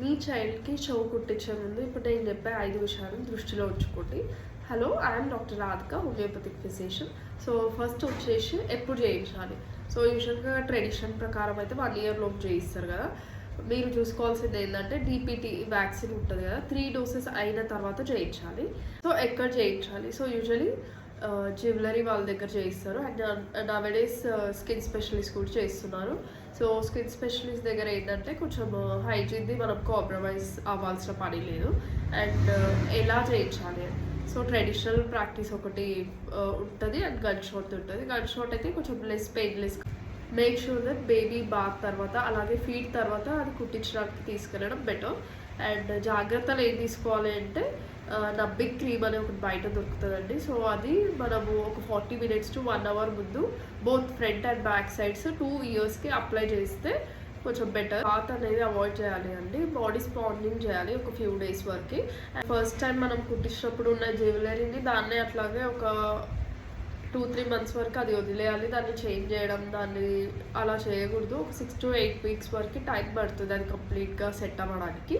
మీ చైల్డ్‌కి చెవు కుట్టించే ముందు ఇప్పుడు నేను చెప్పే 5 విషయాలను దృష్టిలో ఉంచుకోండి. Hello, I'm doctor Radhika, homoeopathic physician. So, first వచ్చేసి ఎప్పుడు చేయించాలి? సో, యూజువల్‌గా ట్రెడిషన్ ప్రకారం అయితే 1 ఇయర్ లోపు చేయిస్తారు కదా! మీరు చూసుకోవాల్సింది ఏంటంటే డీపీటీ వ్యాక్సిన్ ఉంటుంది కదా! 3 డోసెస్ అయిన తర్వాత చేయించాలి. సో, ఎక్కడ చేయించాలి? సో, యూజువల్లీ జ్యువెలరీ వాళ్ళ దగ్గర చేయిస్తారు. అండ్ నౌఎడేస్ స్కిన్ స్పెషలిస్ట్ కూడా చేస్తున్నారు. సో, స్కిన్ స్పెషలిస్ట్ దగ్గర ఏంటంటే కొంచెం హైజీన్‌ది మనం కాంప్రమైజ్ అవ్వాల్సిన పని లేదు. అండ్ ఎలా చేయించాలి అంటే, సో, ట్రెడిషనల్ ప్రాక్టీస్ ఒకటి ఉంటది. అండ్ గన్ షాట్ ఉంటది. గన్ షాట్ అయితే కొంచెం less painless. Make sure that baby bath తర్వాత అలాగే ఫీడ్ తర్వాత అది కుట్టించడానికి తీసుకెళ్ళడం బెటర్. అండ్ జాగ్రత్తలు ఏం తీసుకోవాలి అంటే నబ్బింగ్ క్రీమ్ అని ఒకటి బయట దొరుకుతుందండి. సో, అది మనము ఒక 40 మినిట్స్ టు 1 అవర్ ముందు both front and back sides 2 ఇయర్స్‌కి అప్లై చేస్తే కొంచెం బెటర్. బాత్ అనేది అవాయిడ్ చేయాలి అండి. బాడీ స్పాంజింగ్ చేయాలి ఒక ఫ్యూ డేస్ వరకు. అండ్ ఫస్ట్ టైం మనం కుట్టించినప్పుడు ఉన్న జ్యువెలరీని దాన్నే అట్లాగే ఒక 2-3 మంత్స్ వరకు అది వదిలేయాలి. దాన్ని చేంజ్ చేయడం, అలా చేయకూడదు. ఒక 6 to 8 వీక్స్ వరకు టైం పడుతుంది అది కంప్లీట్‌గా సెట్ అవ్వడానికి.